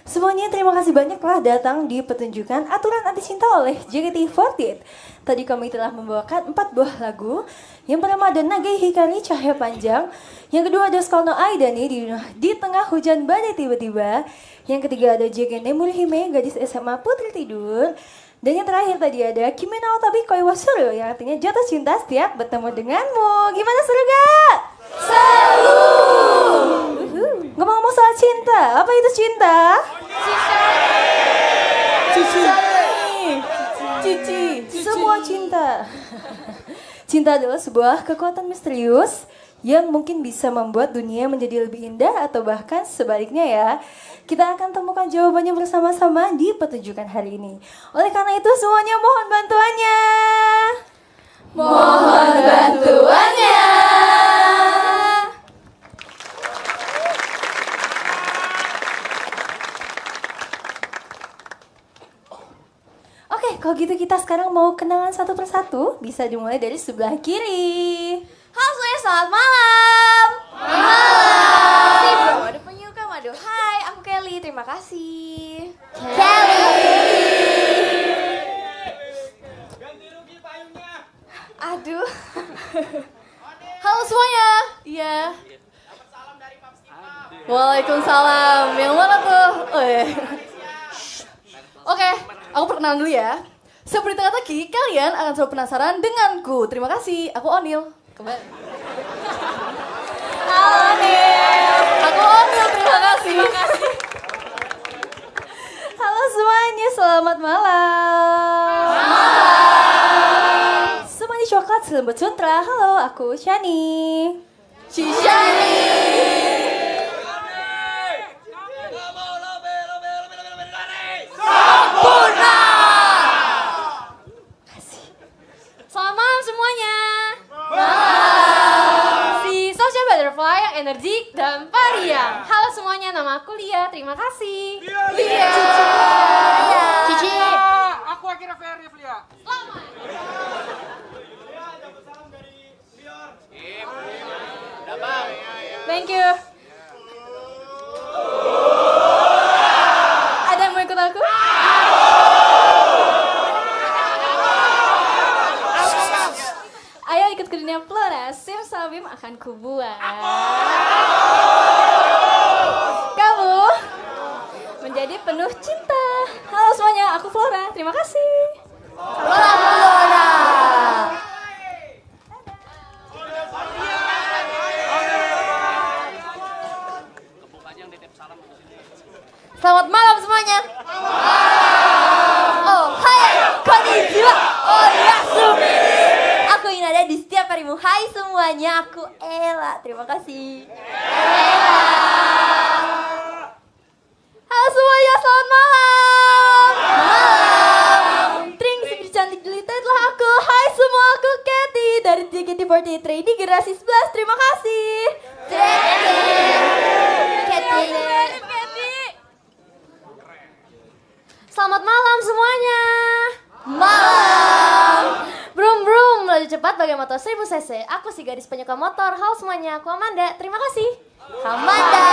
Semuanya terima kasih banyak telah datang di pertunjukan Aturan Anti Cinta oleh JKT48. Tadi kami telah membawakan 4 buah lagu. Yang pertama ada Nagai Hikari Cahaya Panjang. Yang kedua ada Skalno Aidani di Tengah Hujan Badai Tiba-Tiba. Yang ketiga ada JKT Murihime Gadis SMA Putri Tidur. Dan yang terakhir tadi ada Kimi no Tabi Koi wa Suru yang artinya jatuh cinta setiap bertemu denganmu. Gimana, seru gak? Seru! Ngomong-ngomong soal cinta, apa itu cinta? Cici, semua cinta. Cinta adalah sebuah kekuatan misterius yang mungkin bisa membuat dunia menjadi lebih indah atau bahkan sebaliknya ya. Kita akan temukan jawabannya bersama-sama di pertunjukan hari ini. Oleh karena itu semuanya mohon bantuannya. Mohon bantuannya. Oke, kalau gitu kita sekarang mau kenalan satu persatu. Bisa dimulai dari sebelah kiri. Halo semuanya, selamat malam. Malam. Ada penyuka madu. Hai, aku Kelly. Terima kasih. Kelly. Ganti rugi payungnya. Aduh. Halo semuanya. Iya. Dapat salam dari Paps Ipa. Waalaikumsalam. Yang mana tuh? Oh, iya. Oke, aku perkenalan dulu ya. Seperti teka-teki, kalian akan selalu penasaran denganku. Terima kasih. Aku Onil. Kembali. Halo Onil. Aku Onil. Terima kasih. Halo semuanya, selamat malam. Malam. Semuanya coklat selembut sutra. Halo, aku Shani. Cishani. Sempurna. Selamat malam semuanya. Malam. Si Social Butterfly yang energik dan periang. Halo semuanya, nama aku Lia. Terima kasih. Lia. Cici. Aku akhirnya Ferry Lia. Selamat. Lia, dapat salam dari Lior. Thank you. Ada yang mau ikut aku? Ayo ikut ke dunia Flora, Sim Sabim akan kubuat. Kamu menjadi penuh cinta. Halo semuanya, aku Flora. Terima kasih. Flora. Selamat malam semuanya. Oh, hai, konnichiwa. Oh, yasumi. Aku Inada di setiap harimu. Hai semuanya, aku Ella. Terima kasih. Ella. Halo semuanya, selamat malam. Malam. Tring, si cantik jelita itulah aku. Hai semua, aku Katy dari JKT48 di generasi 11. Terima kasih. Katy. Selamat malam semuanya. Malam. Brum brum, melaju cepat bagai motor 1000 cc. Aku si gadis penyuka motor. Halo semuanya, aku Amanda. Terima kasih. Amanda.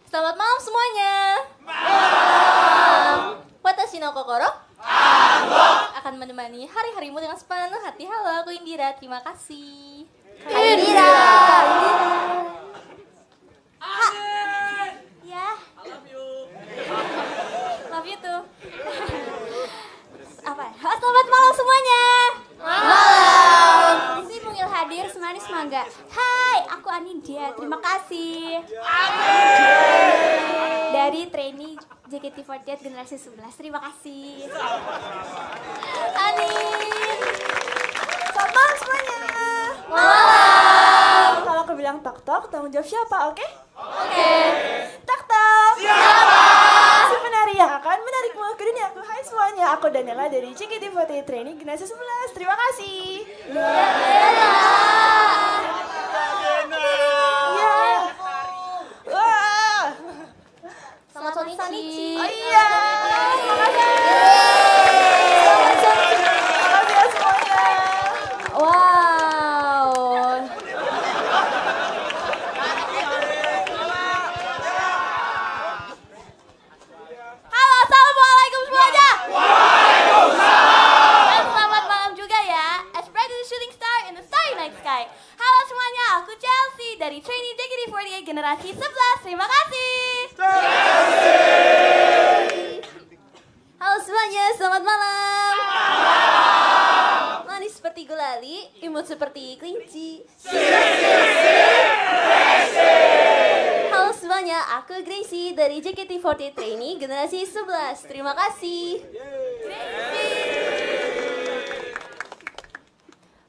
Selamat malam semuanya. Malam. Watashi no kokoro akan menemani hari-harimu dengan sepenuh hati. Halo, aku Indira. Terima kasih. Indira. Ya. Love you too. Apa? Selamat malam semuanya. Malam. Di sini Mungil hadir, semanis mangga. Hai, aku Anidia. Terima kasih. Dari trainee JKT48 generasi 11. Terima kasih. Anin. Selamat malam semuanya. Malam. Kalau aku bilang tok tok, tanggung jawab siapa, oke? Oke. Tok tok. Siapa? Si penari yang akan menarikmu ke duniaku. Hai semuanya, aku Daniela dari JKT48 Trainee Generasi 11. Terima kasih. Daniela. Iya. Wah. Selamat Sonichi. Oh iya. Makasih. Makasih ya semuanya. Wow. dari trainee JKT48 generasi 11. Terima kasih. Halo semuanya, selamat malam. Manis seperti gulali, imut seperti kelinci. Halo semuanya, aku Gracie dari JKT48 trainee generasi 11. Terima kasih.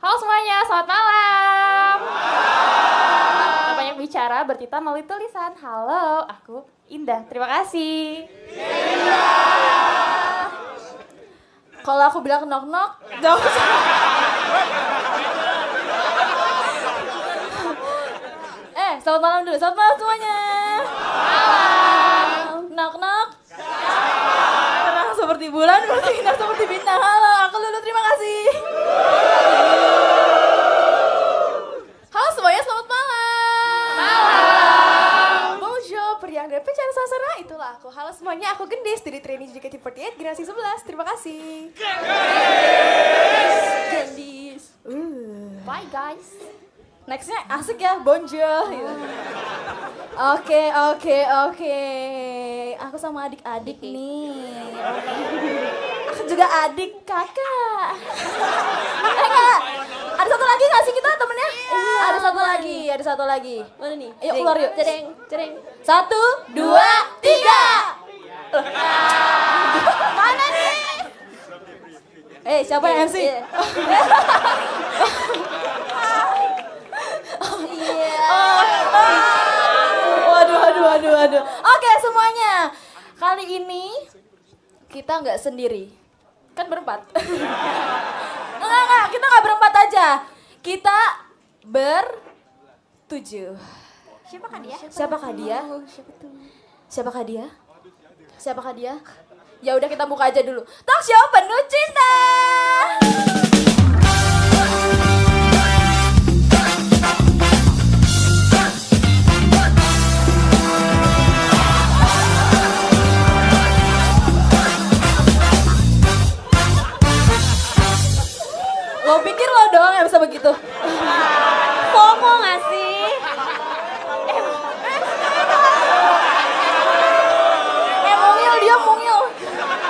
Halo semuanya, selamat malam. Gak banyak bicara, bercerita melalui tulisan. Halo, aku Indah. Terima kasih. Kalau aku bilang knock-knock, gak usah. Selamat malam dulu. Selamat malam semuanya. Malam. Knock-knock. Terang seperti bulan, bersinar seperti bintang. Halo, aku Lulu. Terima kasih. Halo semuanya, selamat malam. Malam. Bonjour, periang dan pencari sasana. Itulah aku. Halo semuanya, aku Gendis dari trainee JKT48 generasi 11. Terima kasih. Gendis. Bye guys. Nextnya asik ya, bonjour. Oke. Aku sama adik-adik nih. Aku juga adik kakak. Kak, ada satu lagi nggak sih kita temennya? Ada satu lagi. Mana nih? Ayo keluar yuk. Cereng. 1, 2, 3. Mana nih? Siapa yang MC? Iya. Waduh. Oke semuanya, kali ini kita nggak sendiri, kan berempat. Enggak, kita nggak berempat aja, kita bertujuh. Siapakah dia? Ya udah kita buka aja dulu. Talk show penuh cinta. Lo pikir lo doang yang bisa begitu? FOMO nggak sih? Dia mungil.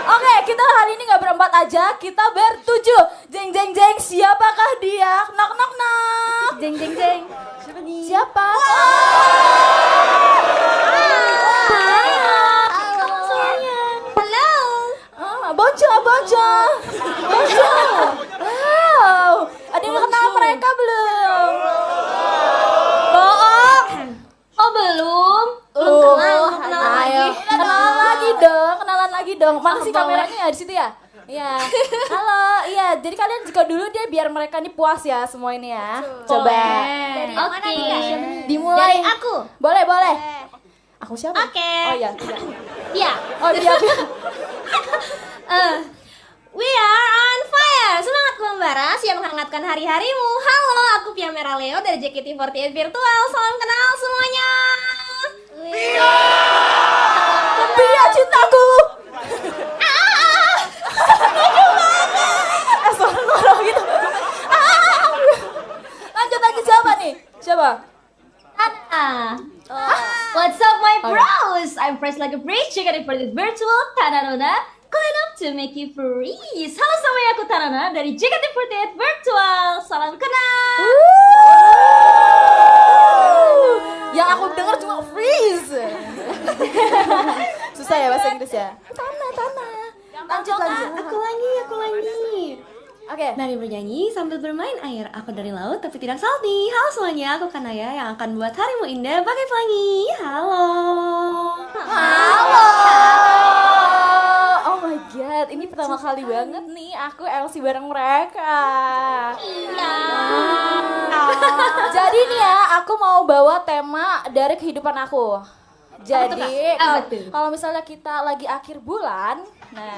Oke, kita hari ini nggak berempat aja, kita bertujuh. Jeng. Siapakah dia? Knock. Jeng. Siapa nih? Siapa? Halo semuanya. Halo. Bonjour. Wow, ada yang kenal mereka belum? Bohong. Oh belum? Kenalan lagi dong. Mana sih kameranya ya di situ ya? Iya. Halo, iya. Jadi kalian juga dulu dia biar mereka nih puas ya semua ini ya. Coba. Dari yang mana nih? Dimulai. Dari aku. Boleh. Aku siapa? Oke. Oh iya. Iya. Oh dia. We are on fire. Semangat membara, siap menghangatkan hari-harimu. Halo, aku Pia Merah Leo dari JKT48 Virtual. Salam kenal semuanya. Pia cintaku. Suara gitu. Lanjut lagi siapa nih? Siapa? What's up my bros? I'm fresh like a breeze. JKT48 Virtual Tanarona. Clean up to make you freeze. Halo semuanya, aku Tanana dari JKT48 Virtual. Salam kenal. Yang aku dengar cuma freeze. Susah ya bahasa Inggris ya? Tanah. Lanjut. Aku lagi. Oke. Mari bernyanyi sambil bermain air. Aku dari laut tapi tidak salty. Halo semuanya, aku Kanaya yang akan buat harimu indah pakai pelangi. Halo. Oh my god, ini pertama kali banget nih aku LC bareng mereka. Iya. Jadi nih ya, aku mau bawa tema dari kehidupan aku. Jadi kalau misalnya kita lagi akhir bulan, nah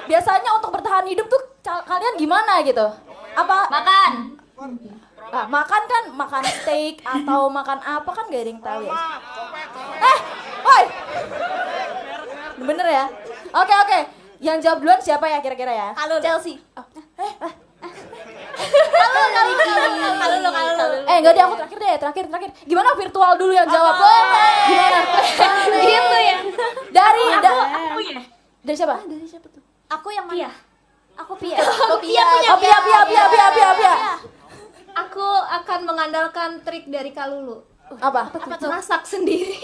biasanya untuk bertahan hidup tuh kalian gimana gitu? Apa? Makan. Nah, makan steak atau makan apa kan gak ada yang tahu ya. Woi. Bener ya? Oke. Yang jawab duluan siapa ya kira-kira ya? Halo. Chelsea. Enggak deh, aku terakhir. Gimana virtual dulu yang jawab? Gimana? Gitu ya. Dari siapa? Aku yang mana? Aku Pia. Pia. Pia. Aku akan mengandalkan trik dari Kalulu. Apa? Masak sendiri.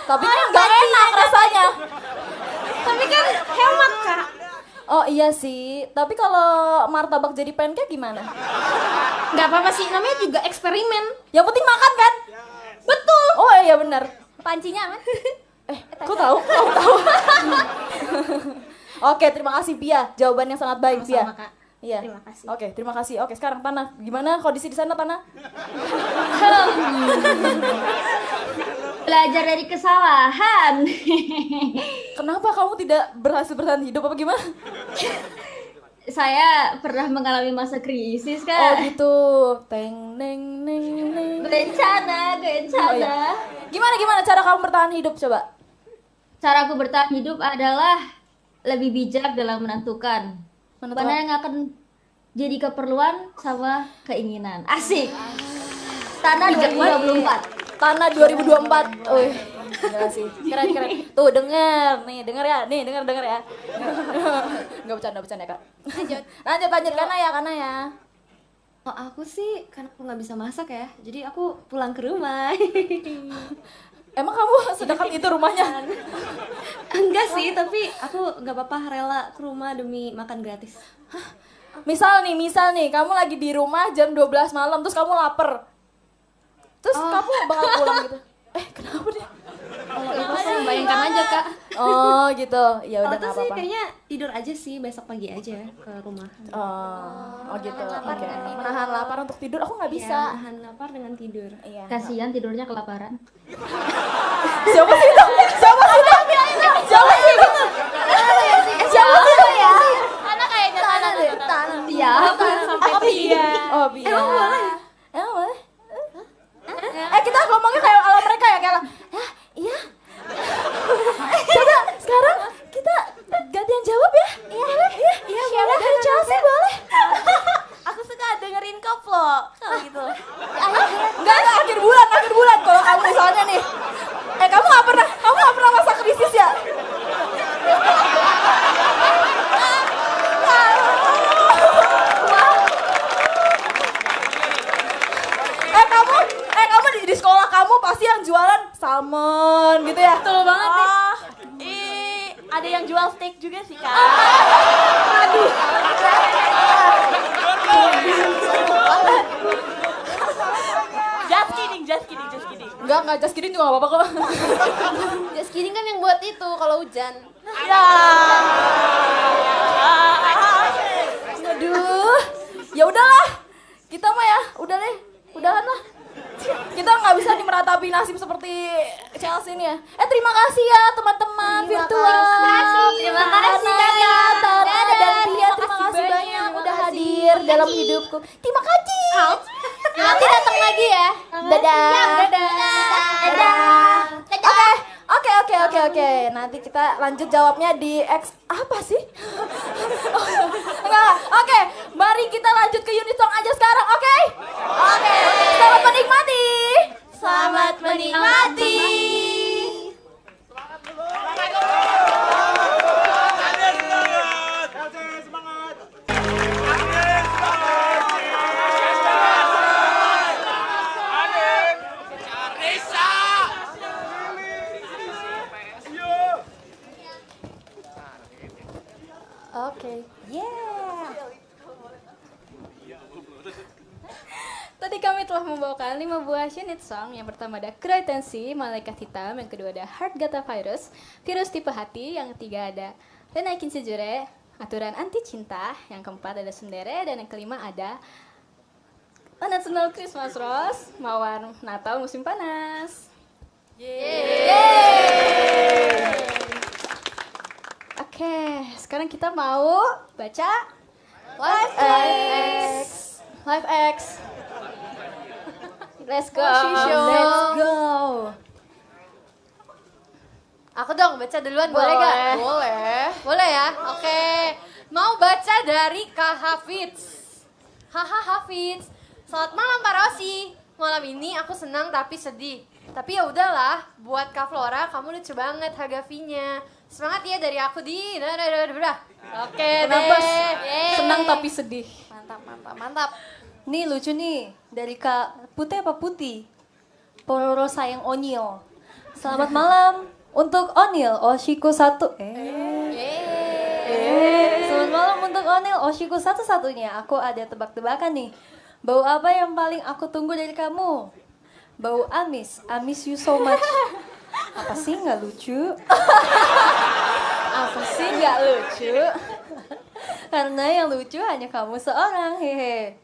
Tapi kan nggak enak rasanya. Tapi kan hemat, Kak. Oh iya sih, tapi kalau martabak jadi pancake gimana? Nggak apa-apa sih, namanya juga eksperimen. Yang penting makan kan? Betul. Oh iya benar. Pancinya aman. Kok tahu? Kamu tahu? Oke, terima kasih Pia. Jawaban yang sangat baik Pia. Sama-sama, Kak. Iya. Terima kasih. Oke, terima kasih. Oke, sekarang Tana. Gimana kondisi di sana, Tana? Belajar dari kesalahan. Kenapa kamu tidak berhasil bertahan hidup apa gimana? Saya pernah mengalami masa krisis, Oh Kak. gitu. Teng neng neng neng. Berencana. Oh, iya. Gimana cara kamu bertahan hidup coba? Cara aku bertahan hidup adalah lebih bijak dalam menentukan mana yang akan jadi keperluan sama keinginan. Asik. Tanah 2024. Tanah 2024. Wih, gila sih. Keren. Tuh denger ya. Denger ya. Enggak bercanda Kak. Lanjut karena ya. Oh, aku sih karena aku nggak bisa masak ya, jadi aku pulang ke rumah. Emang kamu sedekat itu rumahnya? Enggak sih, tapi aku nggak apa-apa rela ke rumah demi makan gratis. Misal nih, kamu lagi di rumah jam 12 malam terus kamu lapar. Terus kamu bakal pulang gitu. Kenapa deh? Kalau itu sih bayangkan aja, Kak. Oh gitu. Ya Kalau udah itu enggak sih apa-apa. kayaknya tidur aja sih, besok pagi aja ke rumah. Oh gitu. Oke. Menahan lapar untuk tidur aku nggak bisa. Ya, nahan lapar dengan tidur. Iya. Kasihan tidurnya kelaparan. Siapa sih itu? Siapa sih itu? Ya? Karena kayaknya tanah. Iya, sampai tidur. Oh biar. Emang boleh? Emang boleh? Kita ngomongnya kayak ala mereka ya kayak iya. Coba sekarang kita gantian jawab ya. Iya boleh. Dari Chelsea boleh. Aku suka dengerin koplo kalau gitu. Enggak akhir bulan kalau kamu misalnya nih. Kamu nggak pernah masa krisis ya? kamu di sekolah kamu pasti yang jualan salmon gitu ya? Betul banget nih. Ada yang jual steak juga sih, Kak. Just kidding. Enggak just kidding juga nggak apa-apa kok. Just kidding kan yang buat itu kalau hujan. Ya. Aduh. Ya udahlah. Kita mah ya, udahan lah. Kita nggak bisa nih meratapi nasib seperti Chelsea ini ya. Terima kasih ya teman-teman virtual. Terima kasih, Tana dan Pia, terima kasih banyak udah hadir dalam hidupku. Terima kasih. Nanti datang lagi ya. Dadah. Oke. Nanti kita lanjut jawabnya di apa sih? Enggak. Oke, mari kita lanjut ke unit song aja sekarang, oke? Oke. Selamat menikmati. Selamat menikmati. Oke. Tadi kami telah membawakan 5 buah unit song. Yang pertama ada Cry Tensi, Malaikat Hitam. Yang kedua ada Heart Gata Virus, Virus Tipe Hati. Yang ketiga ada Renaikin Sejure, Aturan Anti Cinta. Yang keempat ada Sundere. Dan yang kelima ada National Christmas Rose, Mawar Natal Musim Panas. Oke, sekarang kita mau baca Live X. Let's go. Let's go. Aku dong baca duluan Boleh gak? gak? Boleh ya? Oke. Mau baca dari Kak Hafiz. Haha Hafiz. Selamat malam Pak Rosi. Malam ini aku senang tapi sedih. Tapi ya udahlah, buat Kak Flora kamu lucu banget harga fee-nya. Semangat ya dari aku di. Oke Kenapa deh. senang tapi sedih? Mantap. Nih lucu nih, dari Kak Putih apa Putih? Pororo sayang Onio. Selamat malam untuk Onil, Oshiko 1. Selamat malam untuk Onil, Oshiko satu-satunya. Aku ada tebak-tebakan nih. Bau apa yang paling aku tunggu dari kamu? Bau amis, I miss you so much. Apa sih nggak lucu? Apa sih nggak lucu? Karena yang lucu hanya kamu seorang, hehe.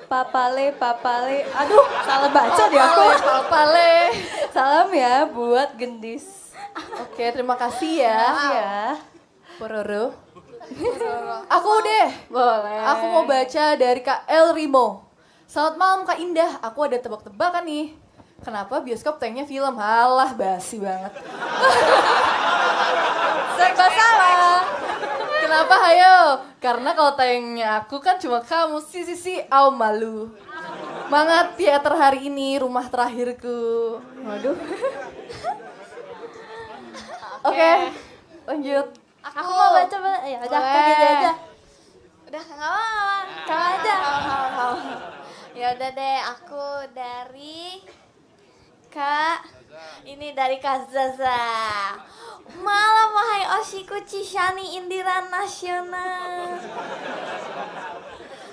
Papale. Aduh, salah baca deh aku. Papale. Salam ya buat gendis. Oke, terima kasih ya. Ya. Pororo. Aku deh. Boleh. Aku mau baca dari Kak El Rimo. Selamat malam Kak Indah. Aku ada tebak-tebakan nih. Kenapa bioskop tanknya film? Halah, basi banget. Serba salah. Kenapa hayo? Karena kalau tayangnya aku kan cuma kamu, si au malu. Semangat teater hari ini, rumah terakhirku. Waduh. Oke, lanjut. Aku mau baca, ya udah gitu aja. Udah nggak apa-apa. Kau aja. Ya udah deh, aku dari Kak. Ini dari Kak Zaza. Malam wahai Oshiku Chishani Indira Nasional.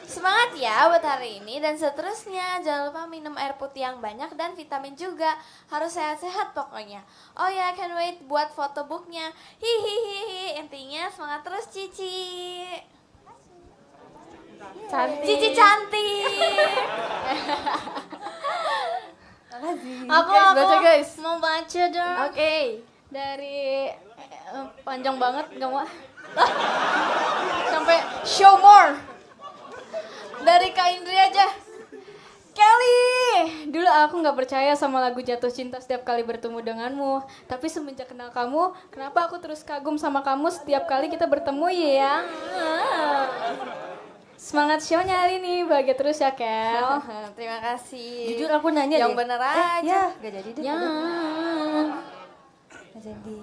Semangat ya buat hari ini dan seterusnya. Jangan lupa minum air putih yang banyak dan vitamin juga. Harus sehat-sehat pokoknya. Oh ya, can't wait buat foto booknya. Hihihihi. Intinya semangat terus Cici. Cici cantik. Aku Baca guys. mau baca dong. Oke. Dari panjang banget nggak mau. Sampai show more. Dari Kak Indri aja. Kelly, dulu aku nggak percaya sama lagu Jatuh Cinta setiap kali bertemu denganmu. Tapi semenjak kenal kamu, kenapa aku terus kagum sama kamu setiap kali kita bertemu ya? Semangat show-nya hari ini, bahagia terus ya Kel. Terima kasih. Jujur aku nanya yang deh. bener aja. Ya, gak jadi deh. Ya. Gak jadi.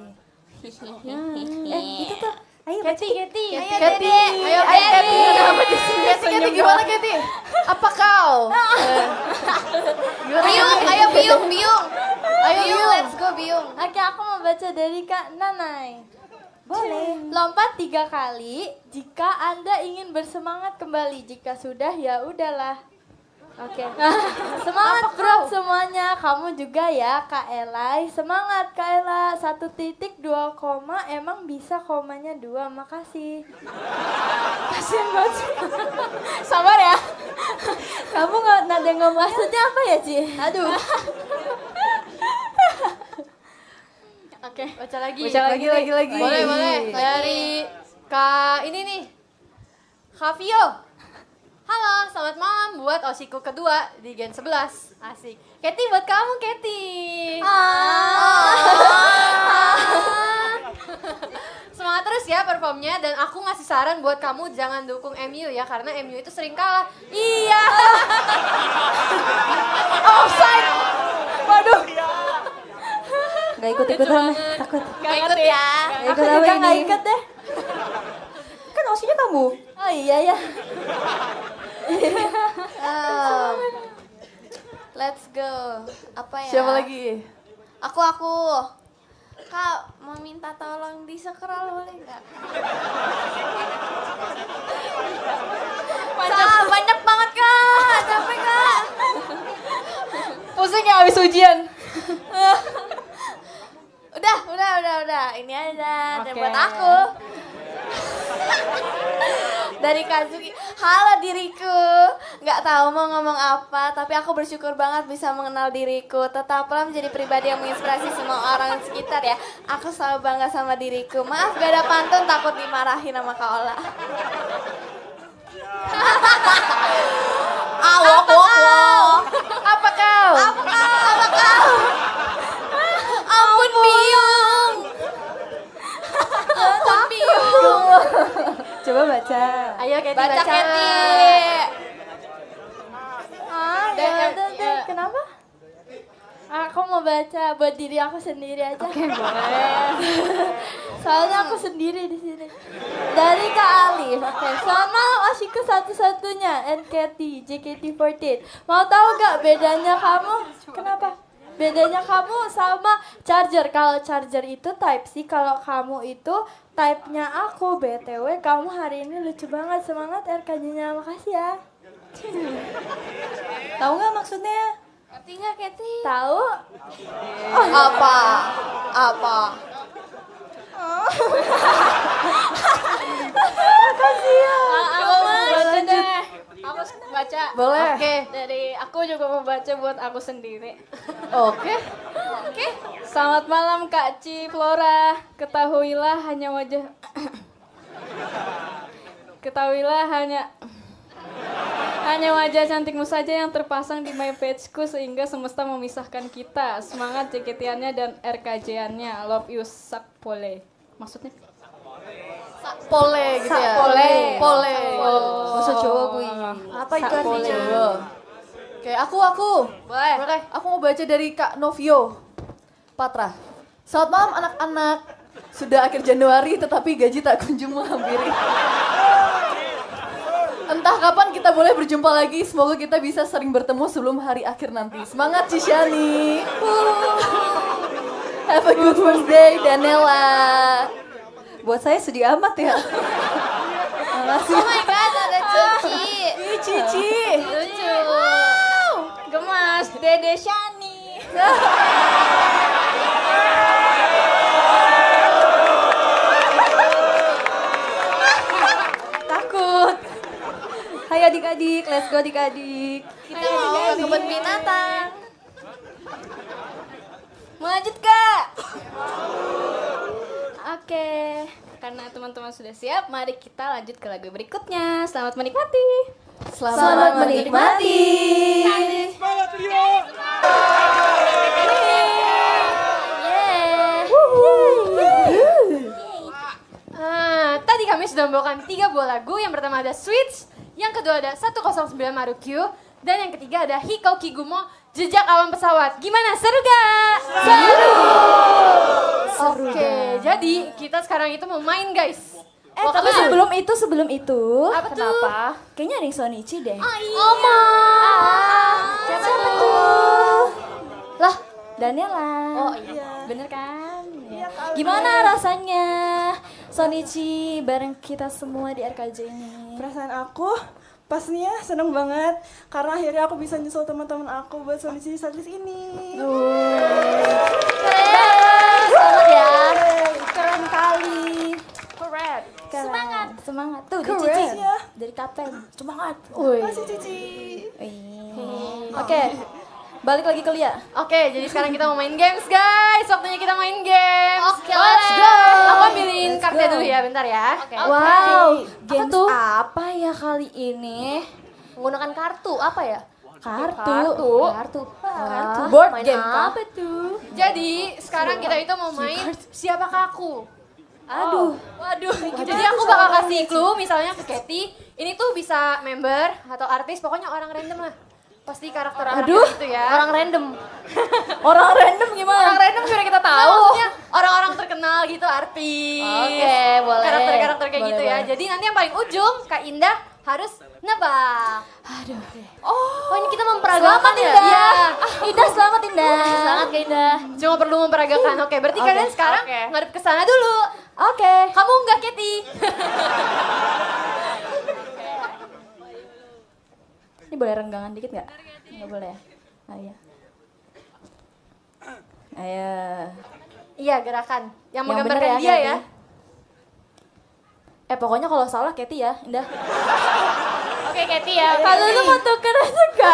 Itu tuh. Ayo Keti. Ayo Keti, Dede. ayo Keti. Kenapa di sini? Keti gimana Keti? Apa kau? Biung, ayo Biung. Ayo Biung, Biung. let's go Biung. Oke, aku mau baca dari Kak Nanai. Boleh. Lompat 3 kali jika Anda ingin bersemangat kembali. Jika sudah ya udahlah. Oke. Semangat bro semuanya. Kamu juga ya Kak Elai. Semangat Kak Ela. 1.2 koma emang bisa komanya 2. Makasih. Kasian banget. Sabar ya. Kamu nggak nada ngomong. Maksudnya apa ya Ci? Aduh. Oke, baca lagi. Lagi. Boleh. Dari Kak ini nih. Kak Vio. Halo, selamat malam buat Oshiku kedua di Gen 11. Asik. Keti buat kamu, Keti. Semangat terus ya performnya dan aku ngasih saran buat kamu jangan dukung MU ya karena MU itu sering kalah. Iya. Offside. Waduh. Gak ikut-ikutan deh, takut. Gak ikut ya. Gak ikut Aku apa juga nggak ini? ikut deh. Kan osinya kamu. Oh iya ya. Let's go. Apa ya? Siapa lagi? Aku. Kak, mau minta tolong di scroll boleh nggak? Kak, banyak banget Kak. Capek Kak. Pusing ya habis ujian. Udah. Ini aja. Dan buat aku. Dari Kazuki. Halo diriku. Nggak tahu mau ngomong apa, tapi aku bersyukur banget bisa mengenal diriku. Tetaplah menjadi pribadi yang menginspirasi semua orang di sekitar ya. Aku selalu bangga sama diriku. Maaf gak ada pantun, takut dimarahin sama Kak Ola. Awok. Apa kau? Apa kau? Ampun Biung. Ampun Biung. Coba baca. Ayo Keti Baca Keti. Kenapa? Aku mau baca buat diri aku sendiri aja. Oke, boleh. Soalnya aku sendiri di sini. Dari Kak Alif. Oke, selamat malam Ashiku satu-satunya NKT JKT48. Mau tahu gak bedanya kamu? Kenapa? Bedanya kamu sama charger. Kalau charger itu type C, kalau kamu itu type-nya aku. BTW kamu hari ini lucu banget. Semangat RKJ-nya. Makasih ya. Tahu nggak maksudnya? Ngerti nggak, Keti? Tahu? Apa? Baca deh. Aku baca. Boleh. Oke. Dari aku juga mau baca buat aku sendiri. Oke. Selamat malam Kak Ci Flora. Ketahuilah hanya wajah cantikmu saja yang terpasang di my pageku sehingga semesta memisahkan kita. Semangat JKT-annya dan RKJ-annya. Love you Sakpole. Maksudnya? Pole gitu ya. Pole. Bahasa Jawa gue. Apa itu artinya? Oke, aku. Boleh. Aku mau baca dari Kak Novio Patra. Selamat malam anak-anak. Sudah akhir Januari tetapi gaji tak kunjung menghampiri. Entah kapan kita boleh berjumpa lagi. Semoga kita bisa sering bertemu sebelum hari akhir nanti. Semangat Cishani. Have a good birthday Danella. Buat saya sedih amat ya. Oh my god, ada Cici. Cici. Lucu. Gemas, Dede Shani. Takut. Hai adik-adik, let's go adik-adik. Kita mau ke kebun binatang. Mau lanjut Kak? Oke, karena teman-teman sudah siap, mari kita lanjut ke lagu berikutnya. Selamat menikmati. Selamat menikmati. Semangat Rio! Tadi kami sudah membawakan 3 buah lagu. Yang pertama ada Switch, yang kedua ada 109 Marukyu, dan yang ketiga ada Hiko Kigumo, Jejak Awan Pesawat. Gimana, seru gak? Seru! Oke, jadi kita sekarang itu mau main guys. Tapi sebelum itu, Apa tuh? kayaknya ada yang Sonichi deh. Oma! Siapa tuh? Lah, Daniela. Oh iya. Bener kan? Ya. Gimana rasanya Sonichi bareng kita semua di RKJ ini? Perasaan aku pastinya seneng banget karena akhirnya aku bisa nyusul teman-teman aku buat Sonichi Sadlis ini. Keren! Selamat ya. Keren kali. Keren. Semangat. Tuh, Keren. di Cici Ya. dari Kapten. Semangat. Masih Cici. Oke. Balik lagi ke Lia. Oke, jadi sekarang kita mau main games guys. Waktunya kita main games. Oke, let's go. Aku ambilin kartunya dulu ya, bentar ya. Wow, games tuh? apa ya kali ini? Menggunakan kartu, apa ya? Kartu. Board Main game kah? apa tuh? Jadi sekarang kita itu mau main siapakah aku. Waduh. Jadi aku bakal kasih clue misalnya ke Katy. Ini tuh bisa member atau artis, pokoknya orang random lah. Pasti karakter orang gitu ya. Orang random. Orang random gimana? Orang random gimana kita tahu? Maksudnya orang-orang terkenal gitu, artis. Oke, boleh. Karakter-karakter kayak Boleh, gitu ya. boleh. Jadi nanti yang paling ujung Kak Indah harus nebak. Oh, ini kita memperagakan ya? Iya. Indah, selamat Indah. Selamat Kak Indah. Cuma perlu memperagakan. Oke, berarti kalian sekarang ngadep ke sana dulu. Oke. Kamu enggak, Katy. Ini boleh renggangan dikit nggak? Nggak boleh ya? Ayo. Iya, gerakan. Yang Yang menggambarkan bener ya, dia ya. Pokoknya kalau salah Katy ya, Indah. Oke, Katy ya. Kalau lu mau tuker suka.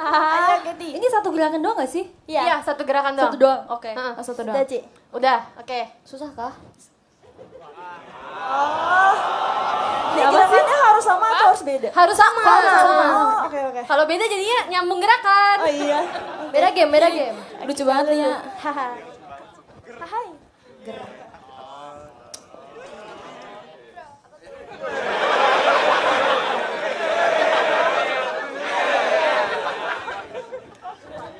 Ayo Katy. Ini satu gerakan doang gak sih? Iya, satu gerakan doang. Satu doang. Oke. Heeh. Satu doang. Udah, Ci. Udah, oke. Susah kah? Ini gerakannya harus sama atau harus beda? Harus sama. Oh, oke. Kalau beda jadinya nyambung gerakan. Oh iya. Beda game. Lucu banget Lia. Hai.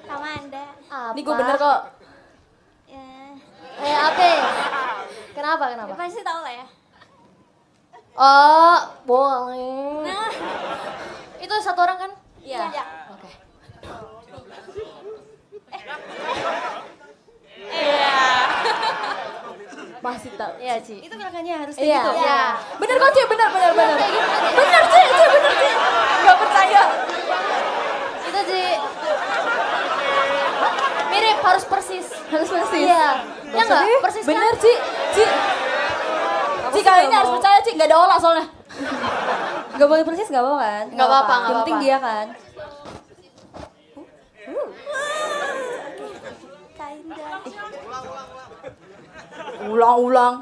Sama Anda. Apa? Nih gue bener kok. Ya, Apa? Kenapa? ya pasti tahu lah ya. Oh, boleh. Nah, Itu satu orang kan? iya. Oke. Pasti tahu. Iya, Ci. Itu gerakannya harus Iya. gitu. Iya. Bener kok Ci, bener. Kayak gitu. Bener Ci, bener Ci. Gak percaya. Itu, Ci. Mirip, harus persis. Harus persis. Iya. Ya enggak? Persis kan? Bener Ci. Ci kali ini harus percaya Ci, gak ada olah soalnya. Gak boleh persis gak apa-apa kan? Nggak apa-apa, nggak Yang penting apa-apa. dia kan. Ulang-ulang.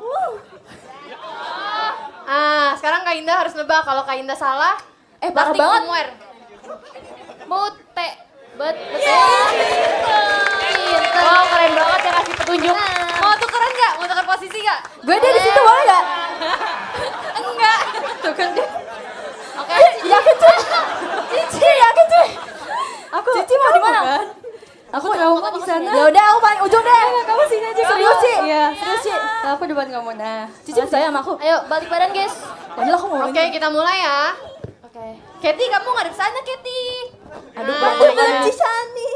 Sekarang Kak Indah harus nebak. Kalau Kak Indah salah, Parah plastik banget. swimwear. Mute. Betul. Wow, keren banget ya kasih petunjuk. Mau tukeran nggak? Mau tukar posisi nggak? Gue ada di situ boleh gak? Enggak. Tuker deh. Oke. Yakin Ci? Cici yakin Ci? Aku Cici mau di mana? Aku trauma di sana. Ya udah aku paling ujung deh. Kamu sini aja. Serius Ci? Iya. Serius Ci? Aku depan kamu. Nah. Cici percaya sama aku. Ayo, balik badan, guys. Padahal aku mau Oke, kita mulai ya. Oke. Katy, kamu ngadep sana, Katy. Aduh, Nah, aku iya. benci Shani.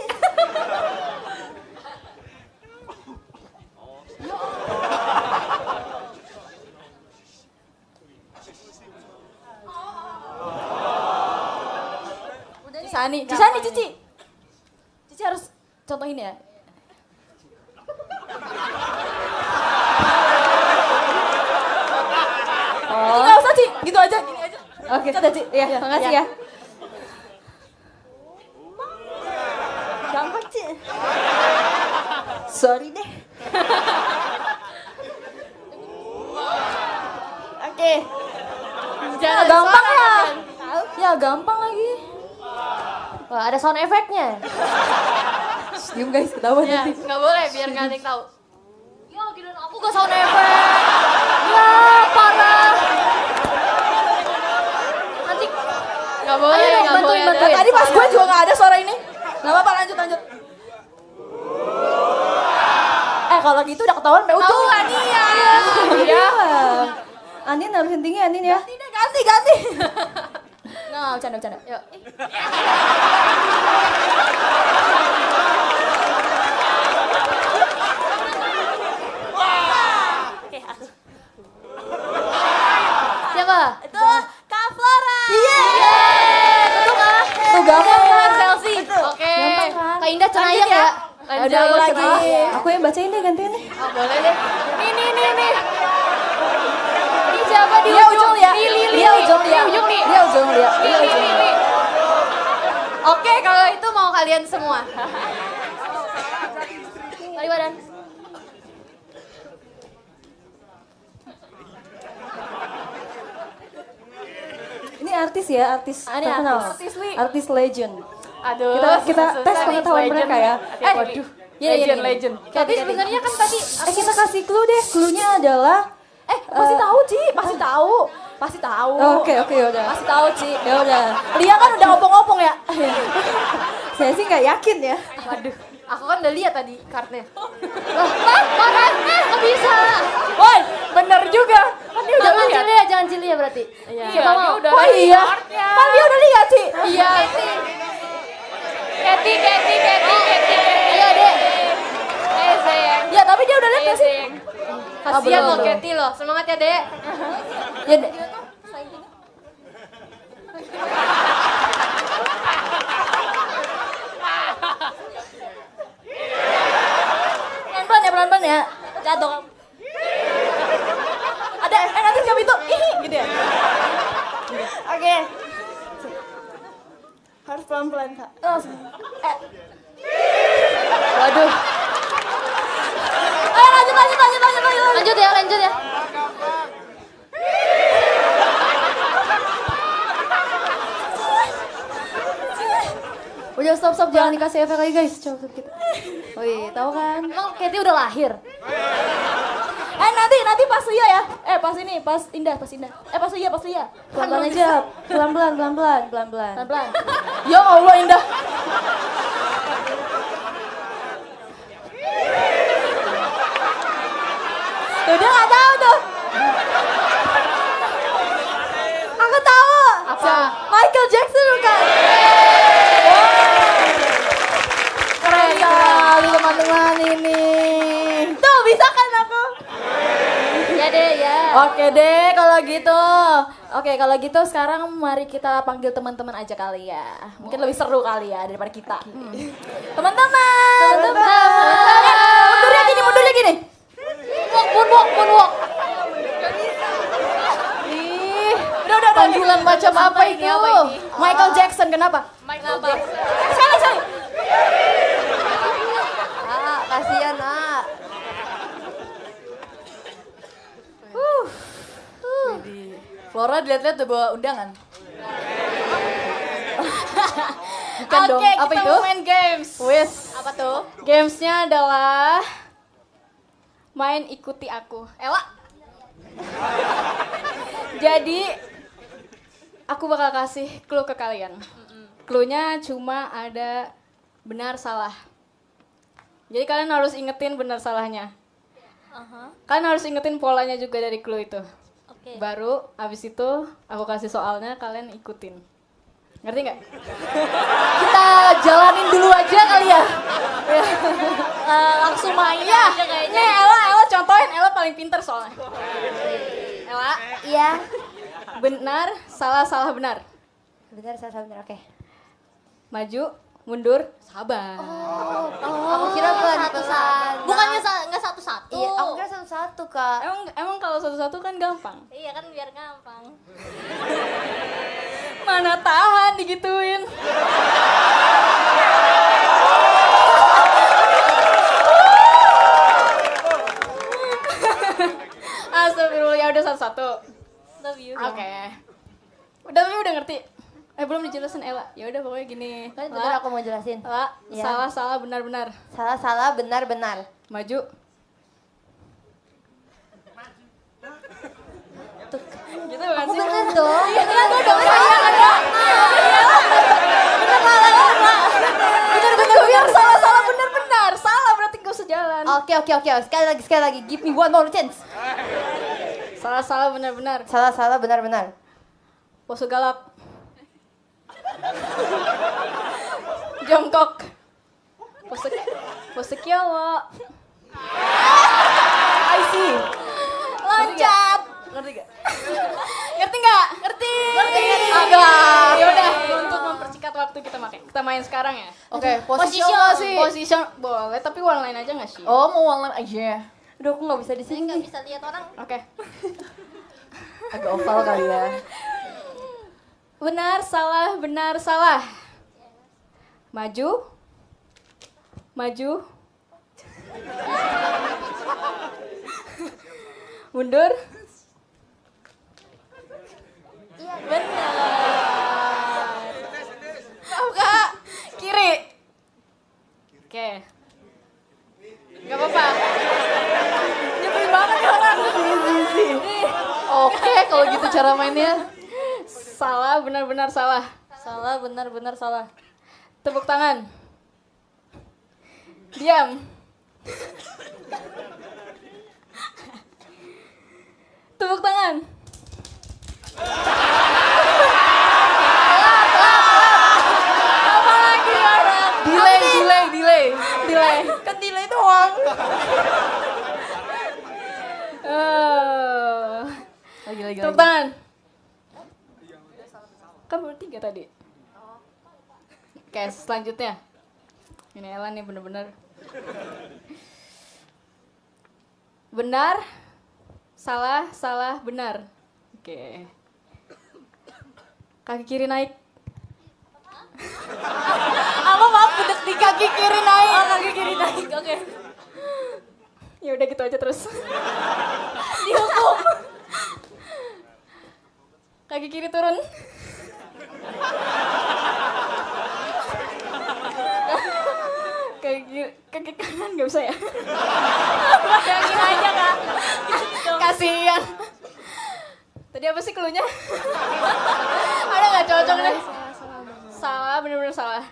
Cici. Cici harus contohin ya. Oh. Nggak usah Ci, gitu aja, gini aja. Oke. Coba Ci. Iya, makasih ya. Gampang Ci. Sorry deh. Oke. Jangan Gampang suara, ya. kan? Ya gampang lagi. Wah, ada sound efeknya. Diam guys, ketahuan Ya, nanti. nggak boleh biar nggak ada yang tahu. Ya, giliran aku gak sound effect. Ya, parah. Nanti Nggak boleh, Ayo dong, nggak boleh. bantuin, ada. bantuin. Tadi pas gue juga nggak ada suara ini. Nggak apa-apa, lanjut. Kalau gitu udah ketahuan sampai ujung. Tahuan, iya. Iya. Andin harus tinggi Andin ya. Ganti. Nah, bercanda. Yuk. Siapa? Itu Kak Flora. Tuh gampang kan. Chelsea. Oke. Kak Indah cenayang ya. Lanjut. Aku lagi. Aku yang bacain deh gantian deh. Oh, boleh deh. Nih. Ini siapa di Dia ujung ya. Dia ujung dia. Dia ujung dia. Oke, kalau itu mau kalian semua. Balik badan. Ini artis ya, artis Ini terkenal. Artis legend. Aduh. Kita susah tes nih, pengetahuan legend. mereka ya. Waduh. Legend. Tapi sebenarnya kan tadi Kita kasih clue deh. Clue-nya adalah Pasti tahu Ci, pasti tahu. Oke, yaudah. Pasti tahu Ci. Ya udah. Lia kan udah ngopong-ngopong ya. Saya sih nggak yakin ya. waduh. Aku kan udah lihat tadi kartunya. Nggak bisa. Woi, bener juga. Kan dia udah lihat. Jangan Cilia berarti. Iya, Kita mau. udah. Oh iya. Kan dia udah lihat Ci. Iya. Katy. Ayo, Dek. Sayang. Ya tapi dia udah lihat nggak sih? Sayang. Kasihan belum, loh belum. Katy loh. Semangat ya, Dek. Ya Dek. Pelan-pelan ya. Jatuh kamu. Ada, nanti siapa itu? Ih, gitu ya. Oke. Harus pelan-pelan, Kak. Waduh. Ayo lanjut. Lanjut ya. Udah stop, jangan dikasih efek lagi guys. Coba kita. Wih, tahu kan? Emang Katy udah lahir? Nanti pas Lia ya. Pas Indah. Pas Lia. Pelan-pelan aja. Pelan-pelan. Pelan-pelan. Ya Allah Indah. teman-teman ini. Tuh bisa kan aku? Ya deh ya. Oke deh kalau gitu. Oke kalau gitu sekarang mari kita panggil teman-teman aja kali ya. Mungkin lebih seru kali ya daripada kita. Teman-teman. Mundurnya gini. Moonwalk. Udah. Panggilan macam apa itu? Michael Jackson kenapa? Sekali. Kasihan ah. Flora dilihat-lihat udah bawa undangan. Bukan dong. Oke, Apa kita itu? mau main games. Wes. Apa tuh? Gamesnya adalah main ikuti aku. Ella. Jadi aku bakal kasih clue ke kalian. Clue-nya cuma ada benar salah. Jadi kalian harus ingetin benar salahnya. Kalian harus ingetin polanya juga dari clue itu. Baru abis itu aku kasih soalnya kalian ikutin. Ngerti nggak? Kita jalanin dulu aja kali ya. Langsung main aja kayaknya. Nih Ella contohin, Ella paling pinter soalnya. Ella, Iya. benar, salah benar. Benar, salah benar. Oke. Maju, mundur, sabar. Aku kira satu-satu. Bukannya nggak satu-satu. Iya, aku kira satu-satu, Kak. Emang kalau satu-satu kan gampang. Iya kan biar gampang. Mana tahan digituin. Astagfirullah, ya udah satu-satu. Love you. Oke. Udah ngerti? Belum dijelasin Ella. Ya udah pokoknya gini. Kan benar aku mau jelasin. Ella, Iya. salah benar. Salah, benar. Maju. Gitu bukan Aku sih? bener dong. Bener dong. Bener biar salah benar. Salah berarti gak usah jalan. Oke. Sekali lagi. Give me one more chance. Salah benar. Salah, benar. Pose galak. Jongkok. Pose kiawa. I see. Loncat. Ngerti gak? Ngerti nggak? Ngerti. Agak. Ya udah, untuk mempercepat waktu kita main sekarang ya. Oke, position nggak sih? Position boleh, tapi one line aja nggak sih? Oh, mau ulang aja. Aduh, aku nggak bisa di sini. Nggak bisa lihat orang. Oke. Agak oval kali ya. Benar, salah. Maju. Mundur. Iya, Benar. Maaf Kak. Kiri. Oke. Gak apa-apa. Nyebelin banget ya orang. Oke, kalau gitu cara mainnya. Salah, benar salah. Salah, benar salah. Tepuk tangan. Diam. Tepuk tangan. Apa lagi orang? Delay. Kan delay doang. Lagi. Tepuk tangan. Kan baru 3 tadi. Oke, selanjutnya. Ini Ella nih bener-bener. Benar, salah, benar. Oke. Kaki kiri naik. Maaf, bedek di kaki kiri naik. Kaki kiri naik, oke. Ya udah gitu aja terus. Dihukum. Kaki kiri turun. Kaki kanan nggak bisa ya? Bayangin aja Kak. Kasihan. Tadi apa sih cluenya? Ada nggak cocok nih? Salah, bener-bener salah.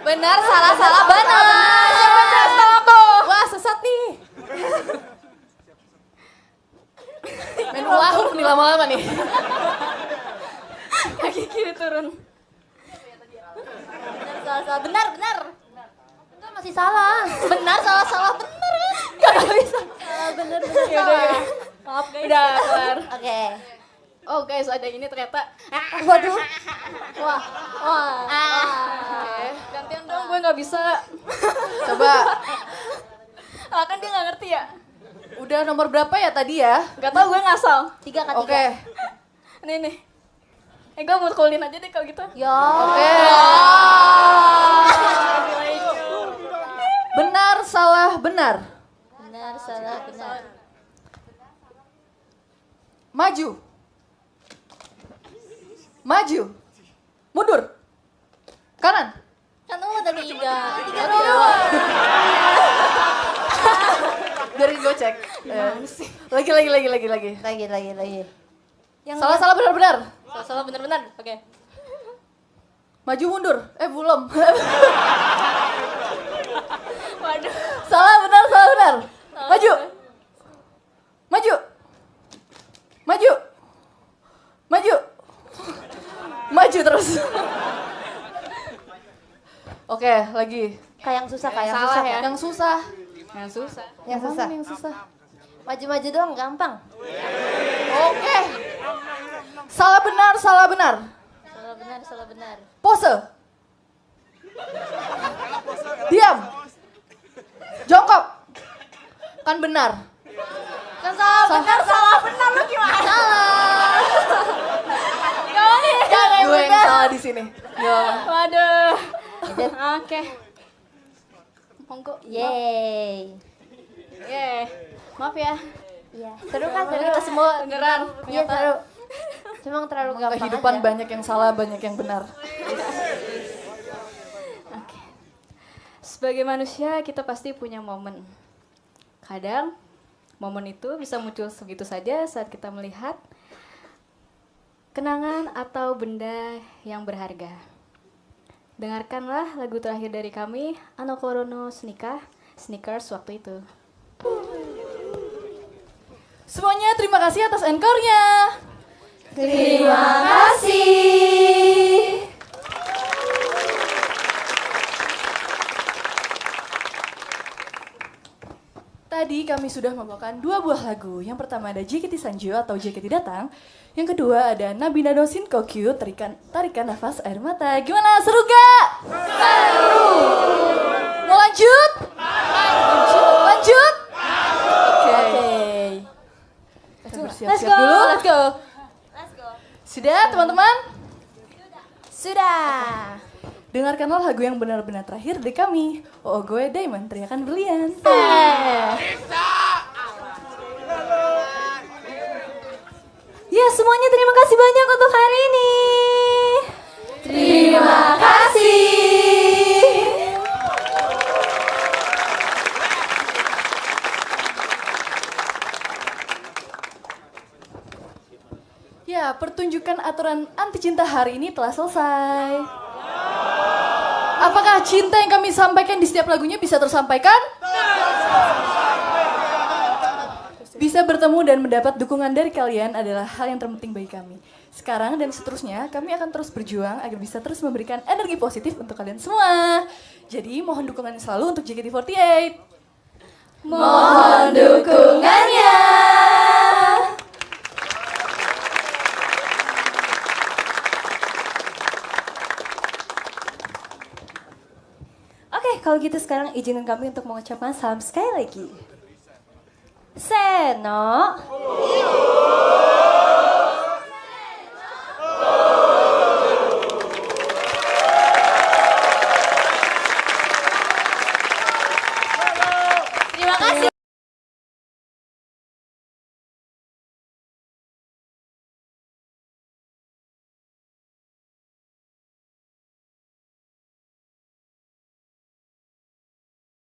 Benar, salah, benar. Bener salah tuh. Wah, sesat nih. Main ulang nih lama-lama nih. Kaki kiri turun. Salah, benar. masih salah. Benar, salah, salah, benar kan? Gak bisa. Benar, benar, salah. Maaf guys. Udah kelar. Oke. Oh guys, ada ini ternyata. Waduh. Wah. Oke. Gantian dong, gue nggak bisa. Coba. Kan dia nggak ngerti ya. Udah nomor berapa ya tadi ya? Gak tau, gue ngasal. 3 kan 3. Oke. Nih. Gue mukulin aja deh kalau gitu. Ya. Oke. Benar, salah, benar. Benar, salah, benar. Maju. Maju. Mundur. Kanan. Kan udah 3. 3 dulu. Biarin gue cek. Lagi. Lagi. Yang Salah, salah, benar, benar. Salah, salah, benar-benar. Oke. Maju, mundur. Belum. Waduh. Salah, benar, salah, benar. Maju. Maju. Maju. Maju. Maju terus. Oke, lagi. kayak yang susah, kayak yang Salah susah. ya. Yang susah. Yang susah. Yang susah. Yang susah. Maju-maju doang gampang. Oke. Salah, benar, salah, benar. Salah benar, salah benar. Pose. Diam. Jongkok. Kan benar. Kan salah benar, salah benar lu gimana? Salah. Gue yang salah di sini. Waduh. Oke. Monggo. Yeay. Maaf ya. Iya. Seru kan, seru semua. Beneran. Iya, seru. Cuma terlalu gampang Kehidupan aja. banyak yang salah, banyak yang benar. Sebagai manusia kita pasti punya momen. Kadang momen itu bisa muncul segitu saja saat kita melihat kenangan atau benda yang berharga. Dengarkanlah lagu terakhir dari kami, Anokorono Sneakers waktu itu. Semuanya terima kasih atas encore-nya. Terima kasih. Tadi kami sudah membawakan 2 buah lagu. Yang pertama ada JKT Sanjo atau JKT Datang. Yang kedua ada Nabina Dosin Kokyu, tarikan nafas air mata. Gimana, seru gak? Seru. Mau lanjut? Lanjut? Oke. Kita bersiap-siap dulu. Let's go. Sudah teman-teman? Sudah. Dengarkanlah lagu yang benar-benar terakhir dari kami. Oh, gue Diamond, teriakan brilian. Ya, semuanya terima kasih banyak untuk hari ini. Terima kasih. Ya, pertunjukan aturan anti cinta hari ini telah selesai. Apakah cinta yang kami sampaikan di setiap lagunya bisa tersampaikan? Bisa bertemu dan mendapat dukungan dari kalian adalah hal yang terpenting bagi kami. Sekarang dan seterusnya, kami akan terus berjuang agar bisa terus memberikan energi positif untuk kalian semua. Jadi, mohon dukungan selalu untuk JKT48. Mohon dukungannya. Oke, kalau gitu sekarang izinkan kami untuk mengucapkan salam sekali lagi. Seno. Terima kasih.